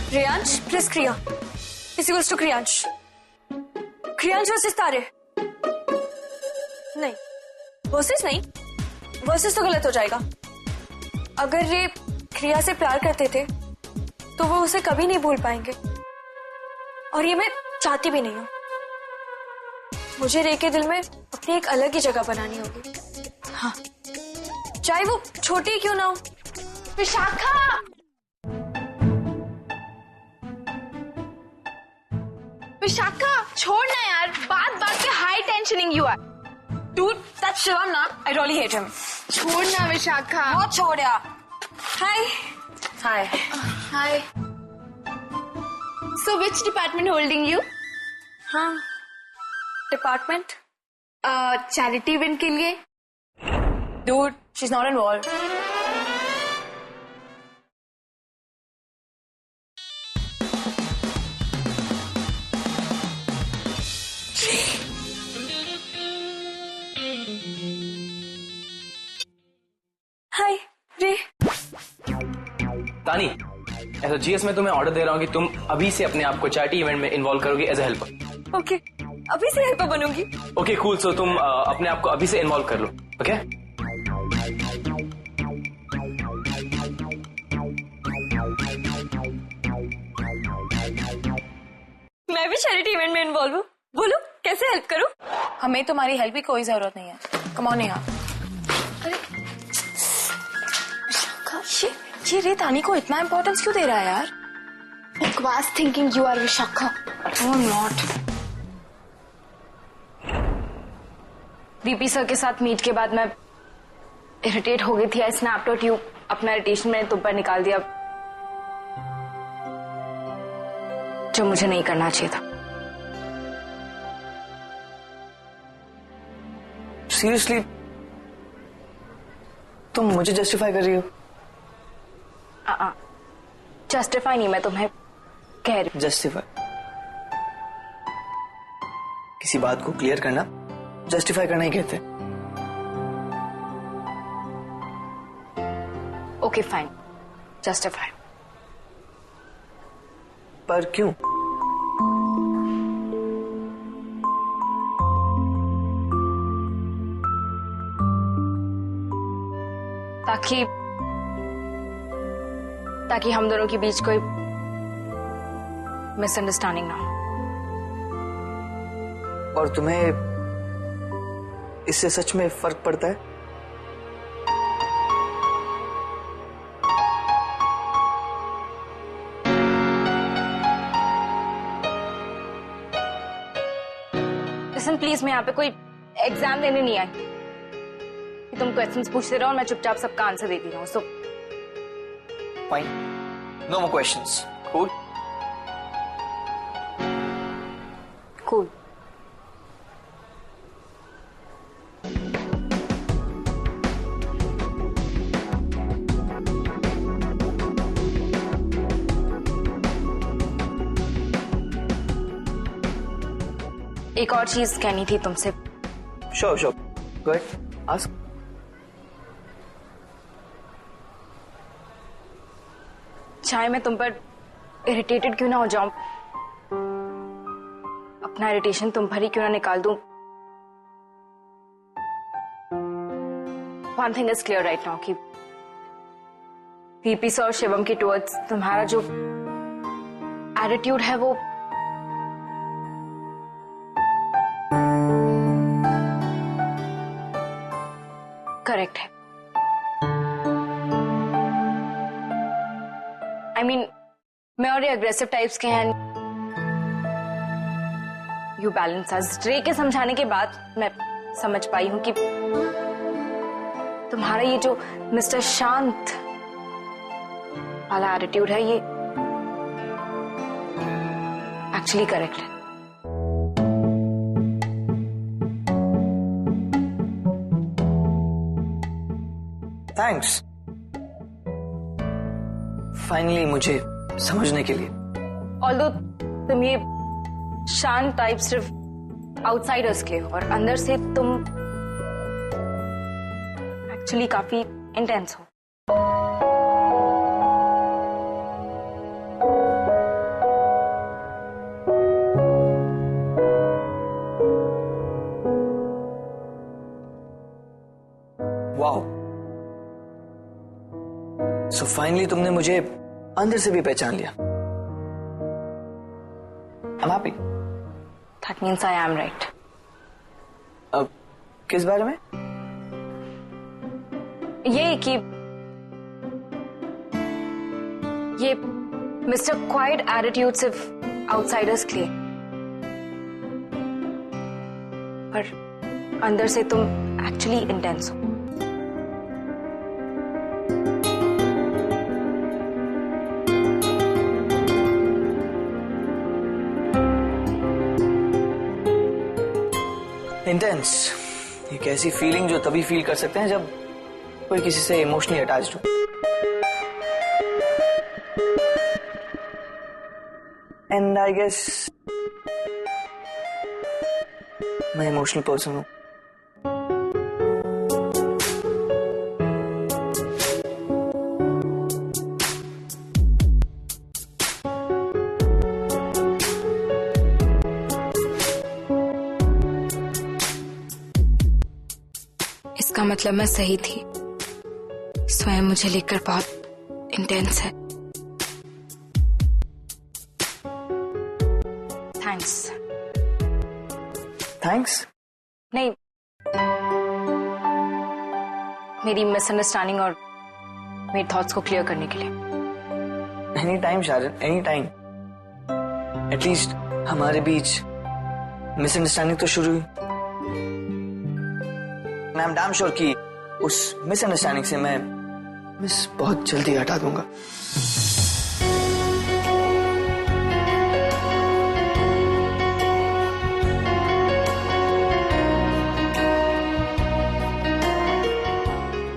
Kriyansh plus Kriya is equals to Kriyansh. Kriyansh versus तारे. नहीं, versus नहीं, versus तो गलत हो जाएगा. अगर ये क्रिया से प्यार करते थे तो वो उसे कभी नहीं भूल पाएंगे, और ये मैं चाहती भी नहीं हूँ. मुझे रे के दिल में अपनी एक अलग ही जगह बनानी होगी. हाँ, चाहे वो छोटी ही क्यों ना हो. विशाखा, विशाखा छोड़ ना यार, बात बात पे high tensioning you are. Dude, that's Shivam ना. I really hate him. छोड़ ना विशाखा. बहुत छोड़ यार. Hi. Hi. Hi. So which department holding you? हाँ. Department? Charity event के लिए. Dude, she's not involved. हाय रे. तानी, ऐसा जीएस में तुम्हें ऑर्डर दे रहा हूँ कि तुम अभी से अपने आप को चैरिटी इवेंट में इन्वॉल्व करोगे एज ए हेल्पर. ओके, अभी से हेल्पर बनूंगी. Okay cool. सो तुम अपने आप को अभी से इन्वॉल्व कर लो. ओके मैं भी चैरिटी इवेंट में इन्वॉल्व हूँ. बोलो कैसे हेल्प करूँ. हमें तुम्हारी हेल्प की कोई जरूरत नहीं है. कम ऑन यहाँ. ये रे तानी को इतना इम्पोर्टेंस क्यों दे रहा है यार. बकवास thinking you are Vishakha. I am not. VP sir के साथ मीट के बाद मैं इरिटेट हो गई थी. आई स्नैप्ड एट यू. अपना इरिटेशन मैंने तुम पर निकाल दिया, जो मुझे नहीं करना चाहिए था. सीरियसली तुम मुझे जस्टिफाई कर रही हो. जस्टिफाई नहीं, मैं तुम्हें कह रही. जस्टिफाई, किसी बात को क्लियर करना जस्टिफाई करना ही कहते हैं. Okay fine, justify. पर क्यों? ताकि हम दोनों के बीच कोई मिसअंडरस्टैंडिंग ना हो. और तुम्हें इससे सच में फर्क पड़ता है? लिसन प्लीज, मैं यहाँ पे कोई एग्जाम देने नहीं आई कि तुम क्वेश्चंस पूछते रहो और मैं चुपचाप सबका आंसर देती रहूं. So fine, no more questions. Cool. Cool. एक और चीज कहनी थी तुमसे. Sure sure, go ahead, ask. चाहे मैं तुम पर इरिटेटेड क्यों ना हो जाऊं, अपना इरिटेशन तुम पर ही क्यों ना निकाल दूं, one thing is clear right now कि वीपी सर और शिवम की टुवर्ड्स तुम्हारा जो एटीट्यूड है वो करेक्ट है. I mean, मैं और ये अग्रेसिव टाइप्स के हैं. यू बैलेंस अस. रे के समझाने के बाद मैं समझ पाई हूं कि तुम्हारा ये जो मिस्टर शांत वाला एटीट्यूड है ये एक्चुअली करेक्ट है. थैंक्स फाइनली मुझे समझने के लिए. ऑल्दो तुम ये शांत टाइप सिर्फ आउटसाइडर्स के हो और अंदर से तुम एक्चुअली काफी इंटेंस हो. फाइनली तुमने मुझे अंदर से भी पहचान लिया। I'm happy। That means I am right. अब किस बारे में? ये कि ये मिस्टर क्वाइट एटीट्यूड सिर्फ आउटसाइडर्स के लिए, पर अंदर से तुम एक्चुअली इंटेंस हो। इंटेंस एक ऐसी फीलिंग जो तभी फील कर सकते हैं जब कोई किसी से इमोशनली अटैच्ड हो। एंड आई गेस मैं इमोशनल पर्सन हूं। इसका मतलब मैं सही थी, स्वयं मुझे लेकर बहुत इंटेंस है। थैंक्स। थैंक्स? नहीं, मेरी मिसअंडरस्टैंडिंग और मेरे थॉट्स को क्लियर करने के लिए। Any time Sharon, any time. At least हमारे बीच मिसअंडरस्टैंडिंग तो शुरू हुई। मैं एम डैम श्योर कि उस मिसअंडरस्टैंडिंग से मैं मिस बहुत जल्दी हटा दूंगा।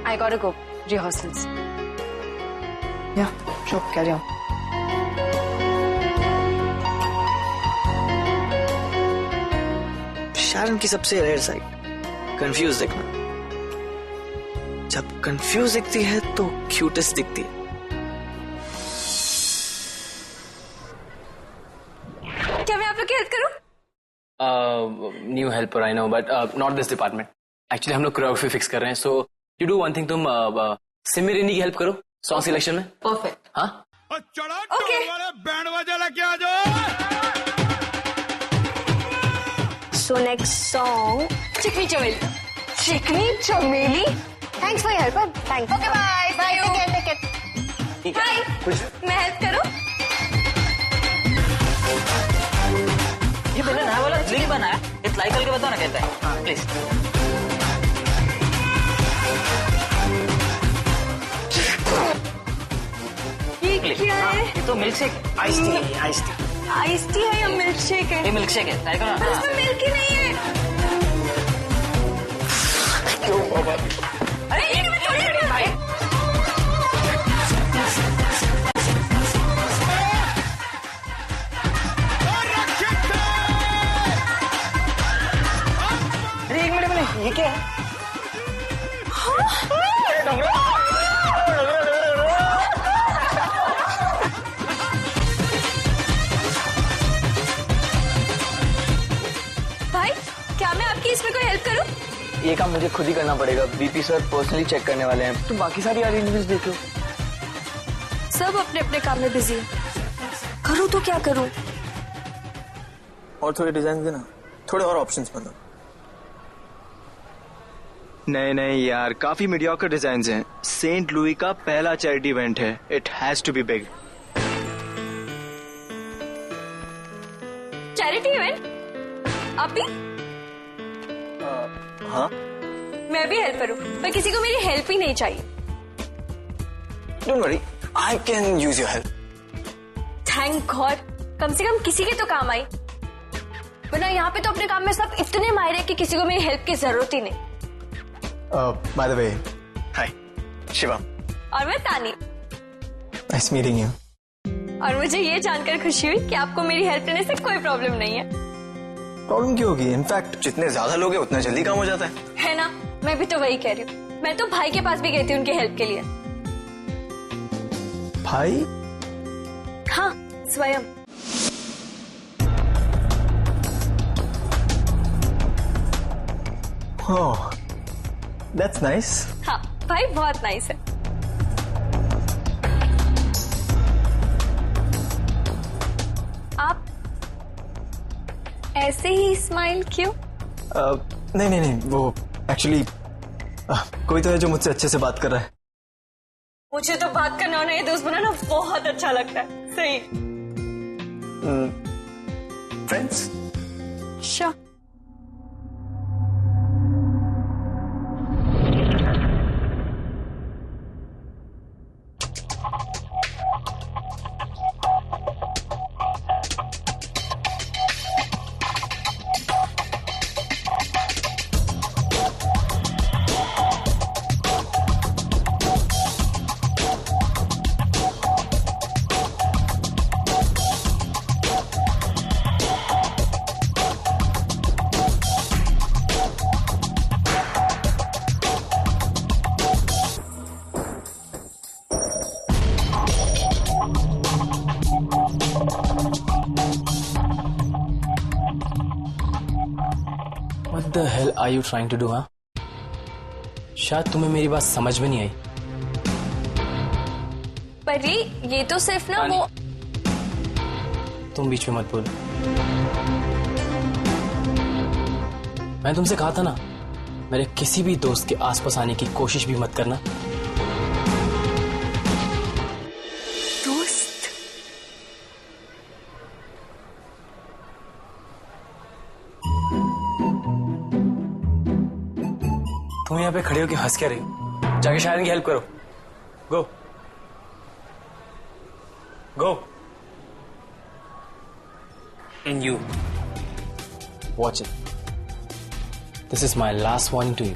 I gotta go. Rehearsals. Yeah, sure, carry on. शारन की सबसे रेयर साइड कंफ्यूज दिखना। जब कंफ्यूज दिखती है तो क्यूटेस्ट दिखती है। क्या मैं आप लोग की हेल्प करूं? New helper I know, but not this department. Actually हम लोग कोरियोग्राफी फिक्स कर रहे हैं, so you do one thing, तुम सिमी रेनी की हेल्प करो सॉन्ग सिलेक्शन में। परफेक्ट। हाँ ओके, बैंड बजा लेके आ जाओ। सो नेक्स्ट सॉन्ग चिकनी Chameli. Chikni Chameli. Thanks for your help. Thanks. Okay bye. Bye. Take care. Hi, मैं हेल्प करूं? ये मैंने नया वाला लिंक बनाया, इस लाइक करके बताओ ना कहता है। हाँ प्लीज। ये क्या है? ये तो मिल्क शेक, आइस टी है, आइस टी। आइस टी है या मिल्क शेक है? ये मिल्क शेक है, ट्राई करो ना। इसमें मिल्क ही नहीं है। अरे ये मैं थोड़ी देर भाई। अरे एक मिनट, ये क्या है? भाई, क्या मैं आपकी इसमें कोई हेल्प करूं? ये काम मुझे खुद ही करना पड़ेगा। बीपी सर पर्सनली चेक करने वाले हैं। तुम बाकी सारी अरेंजमेंट्स देख लो। सब अपने अपने काम में बिजी है। करूं तो क्या करूं? और थोड़े डिजाइन देना, थोड़े और ऑप्शंस बना। नहीं नहीं यार, काफी मीडियोकर डिजाइन्स हैं। सेंट लुई का पहला चैरिटी इवेंट है, it has to be big. Charity event? आप भी? हाँ, मैं भी हेल्प करूं, पर किसी को मेरी हेल्प ही नहीं चाहिए। Don't worry, I can use your help. Thank God, कम से कम किसी के तो काम आई। वरना यहाँ पे तो अपने काम में सब इतने माहिर है कि किसी को मेरी हेल्प की जरूरत ही नहीं। बाय द वे, हाय शिवम। और मैं तानी। Nice meeting you. और मुझे ये जानकर खुशी हुई कि आपको मेरी हेल्प करने से कोई प्रॉब्लम नहीं है। प्रॉब्लम क्यों होगी? इनफैक्ट जितने ज्यादा लोग हैं उतना जल्दी काम हो जाता है ना? मैं भी तो वही कह रही हूँ। मैं तो भाई के पास भी गई थी उनकी हेल्प के लिए। भाई? हाँ, स्वयं। ओह, दैट्स नाइस। हाँ, भाई बहुत नाइस है। ऐसे ही स्माइल क्यों? नहीं नहीं नहीं, वो एक्चुअली कोई तो है जो मुझसे अच्छे से बात कर रहा है। मुझे तो बात करना और नए दोस्त बनाना बहुत अच्छा लगता है। सही। Friends? Sure. What the hell are you trying to do, हाँ? शायद तुम्हें मेरी बात समझ में नहीं आई। पर ये तो सिर्फ ना वो। तुम बीच में मत बोलो। मैंने तुमसे कहा था ना, मेरे किसी भी दोस्त के आसपास आने की कोशिश भी मत करना। दोस्त? तुम यहाँ पे खड़े होकर हंस क्या रही हो? जाके शायद की हेल्प करो। Go go. And you watch it. This is my last warning to you.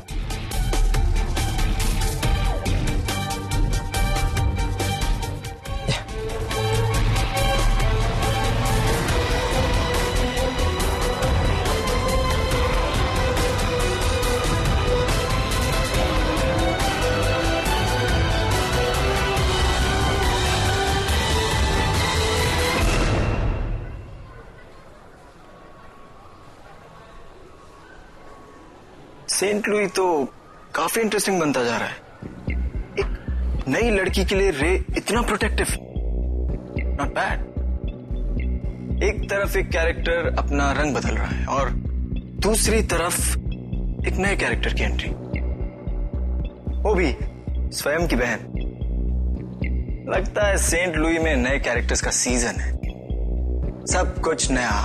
Saint Louis तो काफी इंटरेस्टिंग बनता जा रहा है। एक नई लड़की के लिए रे इतना प्रोटेक्टिव, नॉट बैड। एक तरफ एक कैरेक्टर अपना रंग बदल रहा है और दूसरी तरफ एक नए कैरेक्टर की एंट्री, वो भी स्वयं की बहन। लगता है सेंट लुई में नए कैरेक्टर्स का सीजन है। सब कुछ नया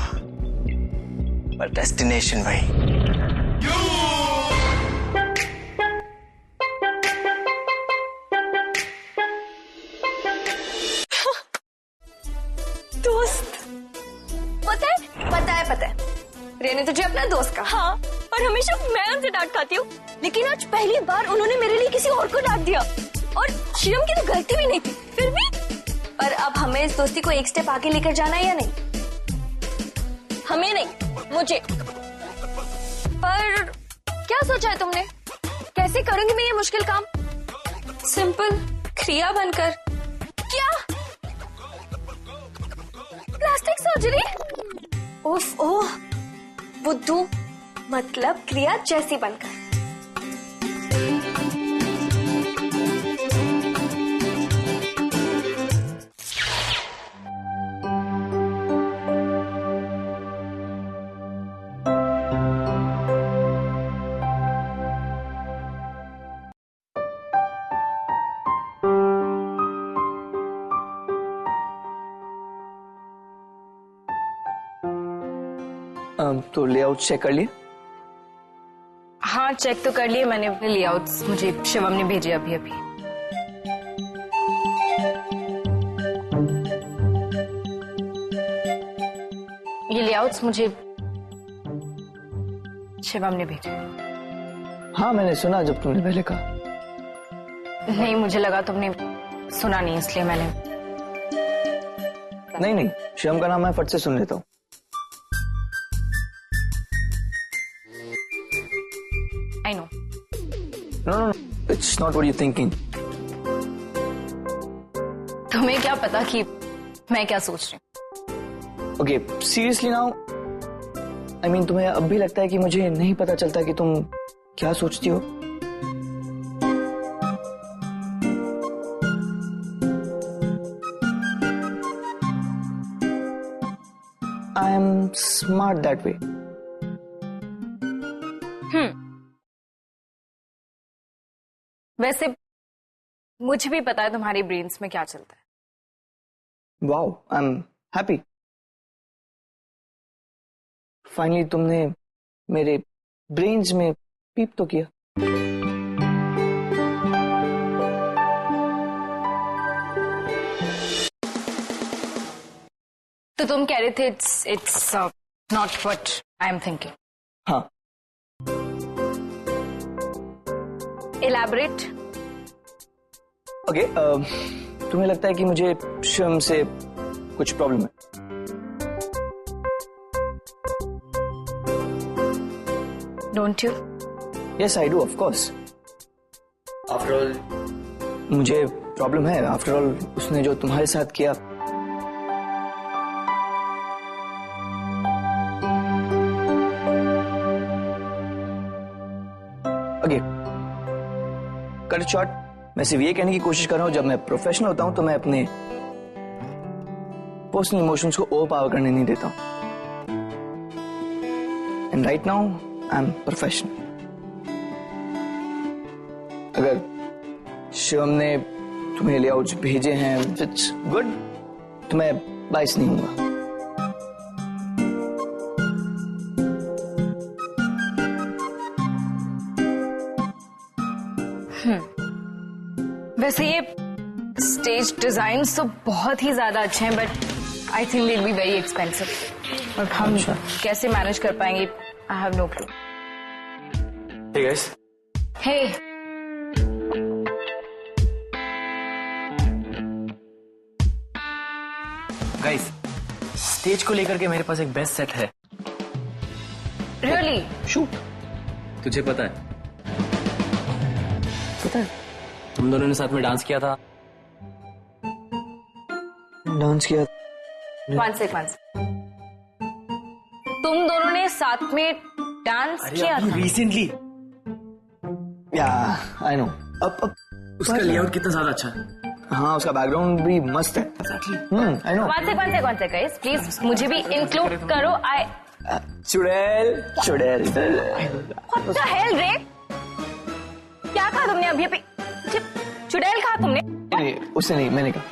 पर डेस्टिनेशन वही। दोस्त? पता है। रेने तुझे अपना दोस्त कहा। हाँ, और हमेशा मैं उनसे डांट खाती हूँ, लेकिन आज पहली बार उन्होंने मेरे लिए किसी और को डांट दिया। और शिवम की तो गलती भी नहीं थी, फिर भी। पर अब हमें इस दोस्ती को एक स्टेप आगे लेकर जाना है या नहीं? हमें नहीं, मुझे। पर क्या सोचा है तुमने? कैसे करूंगी मैं ये मुश्किल काम? सिंपल, क्रिया बनकर। क्या? Plastic surgery? ओफ ओह, बुद्धू, मतलब क्रिया जैसी बनकर। तो लेआउट चेक कर लिए? हाँ, चेक तो कर लिए मैंने। अपने लेआउट्स मुझे शिवम ने भेजे अभी अभी। ये लेआउट्स मुझे शिवम ने भेजे। हाँ, मैंने सुना जब तुमने पहले कहा। नहीं, मुझे लगा तुमने सुना नहीं, इसलिए मैंने। नहीं, शिवम का नाम मैं फट से सुन लेता हूँ। I know. No, it's not what you're thinking. तुम्हें क्या पता कि मैं क्या सोच रही हूँ? Okay, seriously now, I mean, तुम्हें अब भी लगता है कि मुझे नहीं पता चलता कि तुम क्या सोचती हो? I am smart that way. वैसे मुझे भी पता है तुम्हारी ब्रेन्स में क्या चलता है। Wow, I am happy. Finally तुमने मेरे ब्रेन्स में पीप तो किया। तो तुम कह रहे थे it's not what I am thinking. हाँ, इलैबोरेट। ओके, तुम्हें लगता है कि मुझे शिवम से कुछ प्रॉब्लम है? Don't you? Yes I do, of course. After all मुझे प्रॉब्लम है। आफ्टर ऑल उसने जो तुम्हारे साथ किया, ओके कट शॉर्ट, मैं सिर्फ ये कहने की कोशिश कर रहा हूं, जब मैं प्रोफेशनल होता हूं तो मैं अपने पर्सनल इमोशंस को ओवर पावर करने नहीं देता हूं। And right now I am professional. अगर शिवम ने तुम्हें लेआउट्स भेजे हैं, इट्स गुड, तो मैं बाइस नहीं हूंगा। वैसे ये स्टेज डिजाइन तो बहुत ही ज्यादा अच्छे हैं, but I think they be very expensive. और हम कैसे मैनेज कर पाएंगे, I have no clue. Hey guys. Hey, Guys, stage को लेकर के मेरे पास एक बेस्ट सेट है। रियली? शूट। तुझे पता है? पता है, तुम दोनों ने साथ में डांस किया था। डांस किया। वन सेकंड, तुम दोनों ने साथ में डांस किया था? रिसेंटली। या आई नो। अब उसका लेआउट कितना ज्यादा अच्छा है। हाँ, उसका बैकग्राउंड भी मस्त है। I know. One second guys, please मुझे भी इंक्लूड करो। आई चुड़ैल चुड़ैल। व्हाट द हेल रे, क्या कहा तुमने अभी अभी? चुड़ैल कहा तुमने? नहीं, उसने नहीं, मैंने कहा।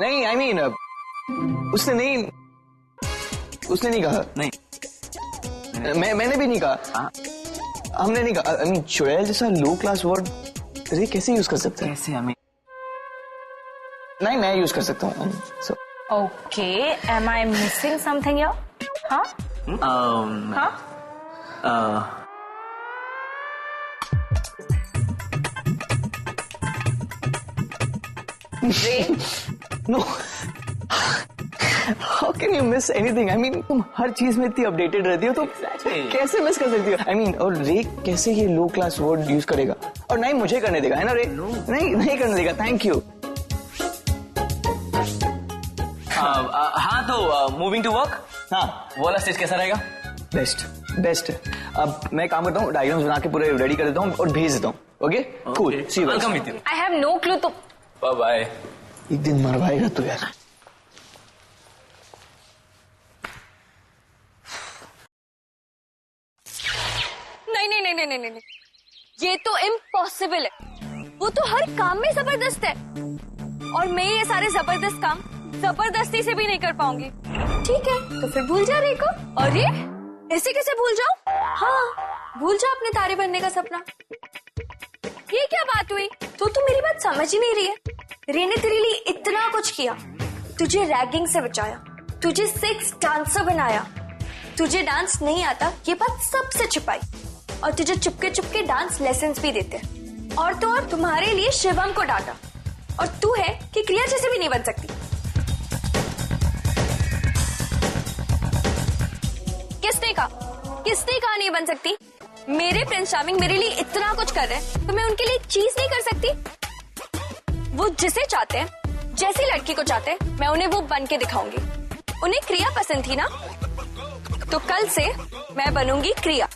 नहीं, आई मीन उसने नहीं कहा। नहीं, मैंने भी नहीं कहा। हमने नहीं कहा। आई मीन चुड़ैल जैसा लो क्लास वर्ड रे कैसे यूज कर सकते हैं? कैसे? हमें नहीं, मैं यूज कर सकता हूँ। Okay, am I missing something यार? हाँ हाँ, no, how can you miss anything? I mean तुम हर चीज में इतनी अपडेटेड रहती हो, तो कैसे मिस कर सकती हो? आई मीन और रे कैसे ये लो क्लास वर्ड यूज करेगा? और नहीं मुझे करने देगा, है ना रे? नहीं करने देगा। Thank you. हाँ, तो मूविंग टू वर्क। हाँ, वो वाला स्टेज कैसा रहेगा? बेस्ट है। अब मैं काम करता हूँ, डायग्राम्स बना के पूरे रेडी कर देता हूँ और भेज देता हूँ। Okay, cool, see you. Welcome with you. I have no clue. तो बाय बाय। एक दिन मरवाएगा तू यार। नहीं, ये तो इम्पॉसिबल है। वो तो हर काम में जबरदस्त है, और मैं ये सारे जबरदस्त काम जबरदस्ती से भी नहीं कर पाऊंगी। ठीक है, तो फिर भूल जा रे को। अरे ऐसे कैसे भूल जाओ? हाँ, भूल जाओ अपने तारे बनने का सपना। ये क्या बात हुई? तो मेरी बात समझ ही नहीं रही है। रे ने तेरे लिए इतना कुछ किया, तुझे रैगिंग से बचाया, तुझे सेक्स डांसर बनाया, तुझे डांस नहीं आता ये बात सबसे छिपाई, और तुझे चुपके डांस लेसन्स भी देते। और तो और तुम्हारे लिए शिवम को डांटा, और तू है कि क्रिया जैसे भी नहीं बन सकती। किसने कहा नहीं बन सकती? मेरे प्रिंस चार्मिंग मेरे लिए इतना कुछ कर रहे हैं, तो मैं उनके लिए एक चीज नहीं कर सकती? वो जिसे चाहते हैं, जैसी लड़की को चाहते हैं, मैं उन्हें वो बन के दिखाऊंगी। उन्हें क्रिया पसंद थी ना, तो कल से मैं बनूंगी क्रिया।